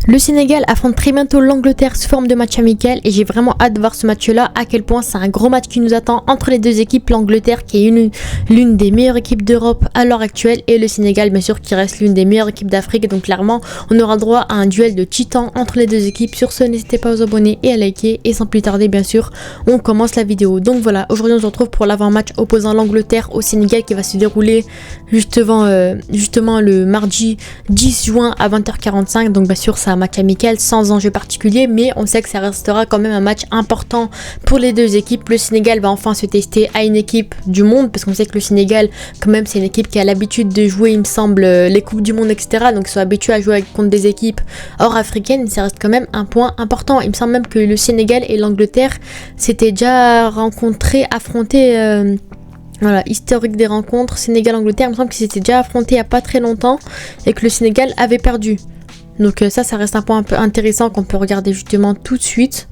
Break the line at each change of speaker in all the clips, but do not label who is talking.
Le Sénégal affronte très bientôt l'Angleterre sous forme de match amical et j'ai vraiment hâte de voir ce match-là, à quel point c'est un gros match qui nous attend entre les deux équipes, l'Angleterre qui est l'une des meilleures équipes d'Europe à l'heure actuelle et le Sénégal bien sûr qui reste l'une des meilleures équipes d'Afrique. Donc clairement on aura droit à un duel de titans entre les deux équipes. Sur ce, n'hésitez pas à vous abonner et à liker et sans plus tarder bien sûr on commence la vidéo. Donc voilà, aujourd'hui on se retrouve pour l'avant-match opposant l'Angleterre au Sénégal qui va se dérouler justement le mardi 10 juin à 20h45. Donc bien sûr c'est un match amical sans enjeu particulier, mais on sait que ça restera quand même un match important pour les deux équipes. Le Sénégal va enfin se tester à une équipe du monde, parce qu'on sait que le Sénégal quand même c'est une équipe qui a l'habitude de jouer il me semble les coupes du monde etc, donc ils sont habitués à jouer contre des équipes hors africaines. Ça reste quand même un point important. Il me semble même que le Sénégal et l'Angleterre s'étaient déjà affrontés. Voilà, historique des rencontres Sénégal-Angleterre, il me semble qu'ils s'étaient déjà affrontés il n'y a pas très longtemps et que le Sénégal avait perdu. Donc ça reste un point un peu intéressant qu'on peut regarder justement tout de suite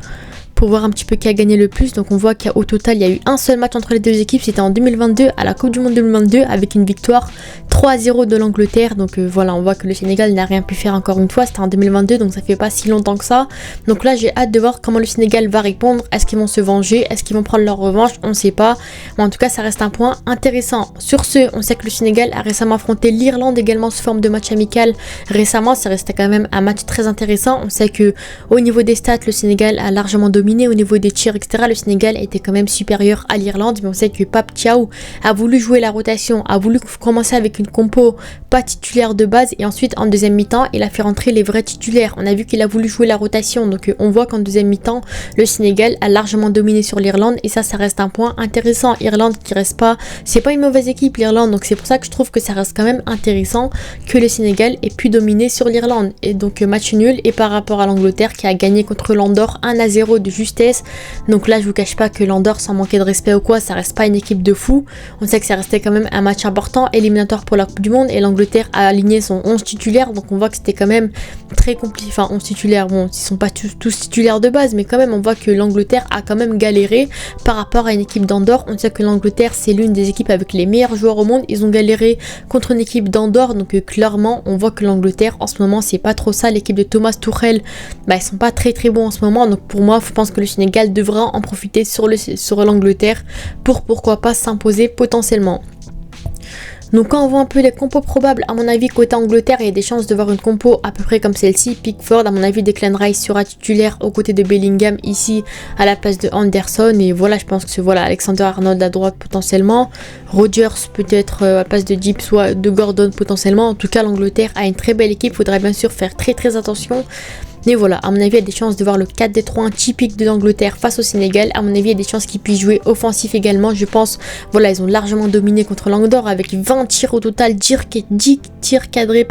pour voir un petit peu qui a gagné le plus. Donc on voit qu'au total il y a eu un seul match entre les deux équipes, c'était en 2022 à la Coupe du Monde 2022 avec une victoire 3-0 de l'Angleterre. Donc voilà, on voit que le Sénégal n'a rien pu faire encore une fois, c'était en 2022 donc ça fait pas si longtemps que ça. Donc là j'ai hâte de voir comment le Sénégal va répondre. Est-ce qu'ils vont se venger, est-ce qu'ils vont prendre leur revanche, on ne sait pas, mais en tout cas ça reste un point intéressant. Sur ce, on sait que le Sénégal a récemment affronté l'Irlande également sous forme de match amical récemment. Ça restait quand même un match très intéressant. On sait que au niveau des stats le Sénégal a largement dominé. Au niveau des tirs etc, le Sénégal était quand même supérieur à l'Irlande, mais on sait que Pape Thiaw a voulu jouer la rotation, a voulu commencer avec une compo pas titulaire de base et ensuite en deuxième mi-temps il a fait rentrer les vrais titulaires. On a vu qu'il a voulu jouer la rotation, donc on voit qu'en deuxième mi-temps le Sénégal a largement dominé sur l'Irlande et ça reste un point intéressant. Irlande qui reste pas, c'est pas une mauvaise équipe l'Irlande, donc c'est pour ça que je trouve que ça reste quand même intéressant que le Sénégal ait pu dominer sur l'Irlande. Et donc match nul, et par rapport à l'Angleterre qui a gagné contre l'Andorre 1-0 de justesse. Donc là je vous cache pas que l'Andorre, sans manquer de respect ou quoi, ça reste pas une équipe de fou. On sait que ça restait quand même un match important éliminatoire pour la Coupe du Monde et l'Angleterre a aligné son 11 titulaire, donc on voit que c'était quand même très compliqué. Enfin 11 titulaires, bon ils sont pas tous titulaires de base, mais quand même on voit que l'Angleterre a quand même galéré par rapport à une équipe d'Andorre. On sait que l'Angleterre c'est l'une des équipes avec les meilleurs joueurs au monde, ils ont galéré contre une équipe d'Andorre, donc clairement on voit que l'Angleterre en ce moment c'est pas trop ça. L'équipe de Thomas Tuchel, ils sont pas très bons en ce moment, donc pour moi je pense que le Sénégal devra en profiter sur l'Angleterre pour pourquoi pas s'imposer potentiellement. Donc quand on voit un peu les compos probables, à mon avis côté Angleterre il y a des chances de voir une compo à peu près comme celle-ci. Pickford, à mon avis Declan Rice sera titulaire aux côtés de Bellingham ici à la place de Anderson, et voilà je pense que c'est Alexander-Arnold à droite potentiellement, Rodgers peut-être à la place de Deep soit de Gordon potentiellement. En tout cas l'Angleterre a une très belle équipe, faudrait bien sûr faire très attention. Mais voilà, à mon avis, il y a des chances de voir le 4-2-3-1 typique de l'Angleterre face au Sénégal. À mon avis, il y a des chances qu'ils puissent jouer offensif également. Je pense, voilà, ils ont largement dominé contre l'Andorre avec 20 tirs au total, 10 tirs cadrés,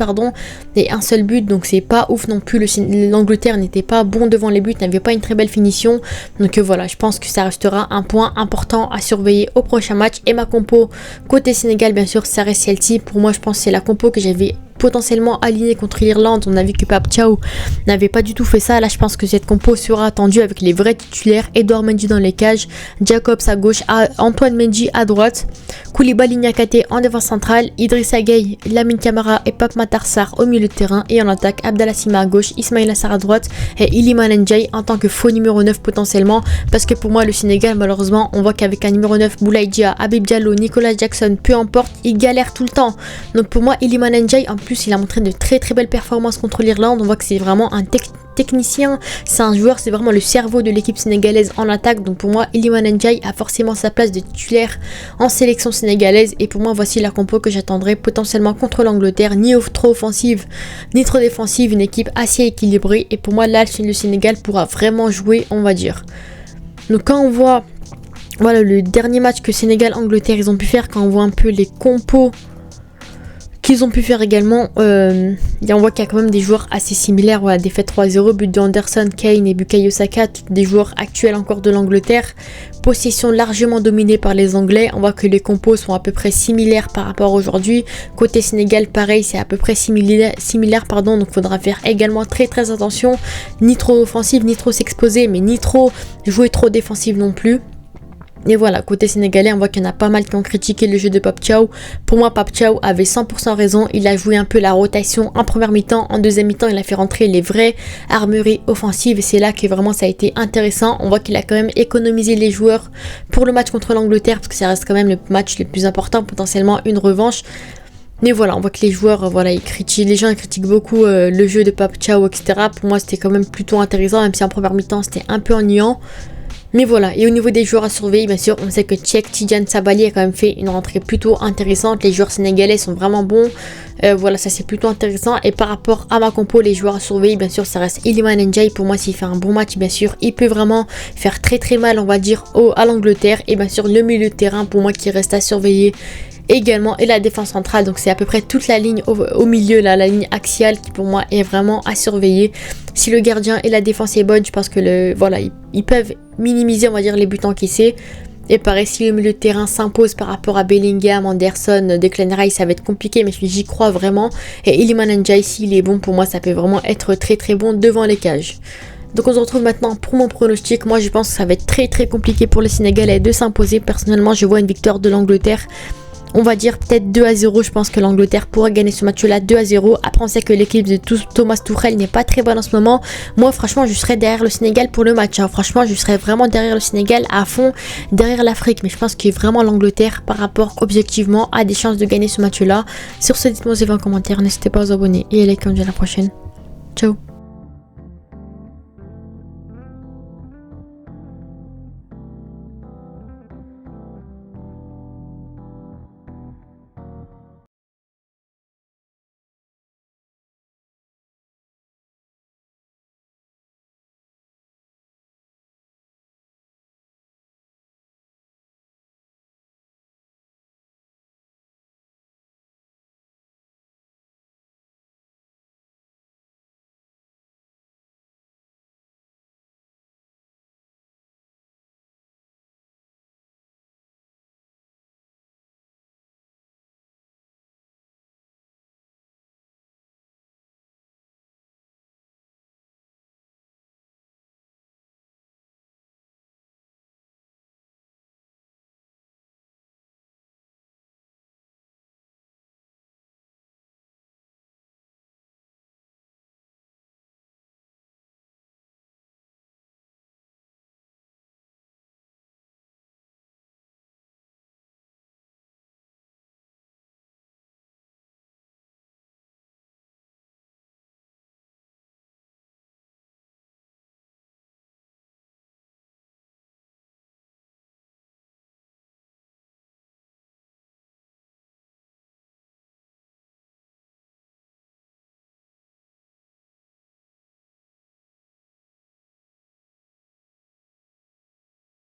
et un seul but. Donc c'est pas ouf non plus. L'Angleterre n'était pas bon devant les buts, n'avait pas une très belle finition. Donc voilà, je pense que ça restera un point important à surveiller au prochain match. Et ma compo côté Sénégal, bien sûr, ça reste celle-ci. Pour moi, je pense que c'est la compo que j'avais potentiellement aligné contre l'Irlande. On a vu que Pape Thiaw n'avait pas du tout fait ça. Là je pense que cette compo sera attendue avec les vrais titulaires: Edouard Mendy dans les cages, Jacobs à gauche, Antoine Mendy à droite, Koulibaly Niakhaté en défense centrale, Idrissa Gueye, Lamine Camara et Pape Matar Sarr au milieu de terrain, et en attaque Abdallah Sima à gauche, Ismaïla Sarr à droite et Iliman Ndiaye en tant que faux numéro 9 potentiellement, parce que pour moi le Sénégal malheureusement on voit qu'avec un numéro 9 Boulaye Dia, Habib Diallo, Nicolas Jackson, peu importe, ils galèrent tout le temps. Donc pour moi Iliman Ndiaye en plus il a montré de très belles performances contre l'Irlande. On voit que c'est vraiment un technicien, c'est un joueur, c'est vraiment le cerveau de l'équipe sénégalaise en attaque. Donc pour moi Iliman Ndiaye a forcément sa place de titulaire en sélection sénégalaise, et pour moi voici la compo que j'attendrai potentiellement contre l'Angleterre, ni trop offensive ni trop défensive, une équipe assez équilibrée, et pour moi là le Sénégal pourra vraiment jouer on va dire. Donc quand on voit voilà le dernier match que Sénégal-Angleterre ils ont pu faire, quand on voit un peu les compos qu'ils ont pu faire également, on voit qu'il y a quand même des joueurs assez similaires. Voilà, défaite 3-0, but de Anderson, Kane et Bukayo Saka, des joueurs actuels encore de l'Angleterre. Possession largement dominée par les Anglais. On voit que les compos sont à peu près similaires par rapport à aujourd'hui. Côté Sénégal, pareil, c'est à peu près similaire, donc il faudra faire également très attention. Ni trop offensive, ni trop s'exposer, mais ni trop jouer trop défensive non plus. Et voilà, côté sénégalais, on voit qu'il y en a pas mal qui ont critiqué le jeu de Pape Thiaw. Pour moi, Pape Thiaw avait 100% raison. Il a joué un peu la rotation en première mi-temps. En deuxième mi-temps, il a fait rentrer les vraies armureries offensives. Et c'est là que vraiment ça a été intéressant. On voit qu'il a quand même économisé les joueurs pour le match contre l'Angleterre, parce que ça reste quand même le match le plus important, potentiellement une revanche. Mais voilà, on voit que les joueurs, voilà, les gens critiquent beaucoup le jeu de Pape Thiaw, etc. Pour moi, c'était quand même plutôt intéressant, même si en première mi-temps, c'était un peu ennuyant. Mais voilà, et au niveau des joueurs à surveiller, bien sûr, on sait que Tchèque Tidiane Sabali a quand même fait une rentrée plutôt intéressante. Les joueurs sénégalais sont vraiment bons. Voilà, ça c'est plutôt intéressant. Et par rapport à ma compo, les joueurs à surveiller, bien sûr, ça reste Iliman Ndiaye. Pour moi, s'il fait un bon match, bien sûr, il peut vraiment faire très très mal, on va dire, à l'Angleterre. Et bien sûr, le milieu de terrain, pour moi, qui reste à surveiller également, et la défense centrale. Donc c'est à peu près toute la ligne au milieu, là, la ligne axiale, qui pour moi est vraiment à surveiller. Si le gardien et la défense est bonne, je pense que voilà, ils peuvent minimiser, on va dire, les buts encaissés. Et pareil, si le milieu de terrain s'impose par rapport à Bellingham, Anderson, Declan Rice, ça va être compliqué, mais j'y crois vraiment. Et Iliman Ndiaye, s'il est bon, pour moi, ça peut vraiment être très très bon devant les cages. Donc on se retrouve maintenant pour mon pronostic. Moi, je pense que ça va être très très compliqué pour le Sénégalais de s'imposer. Personnellement, je vois une victoire de l'Angleterre. On va dire peut-être 2-0, je pense que l'Angleterre pourra gagner ce match-là 2-0. Après, on sait que l'équipe de Thomas Tuchel n'est pas très bonne en ce moment. Moi, franchement, je serais derrière le Sénégal pour le match. Franchement, je serais vraiment derrière le Sénégal à fond, derrière l'Afrique. Mais je pense que vraiment l'Angleterre, par rapport objectivement, a des chances de gagner ce match-là. Sur ce, dites-moi en commentaire, n'hésitez pas à vous abonner et à liker. On se dit à la prochaine. Ciao.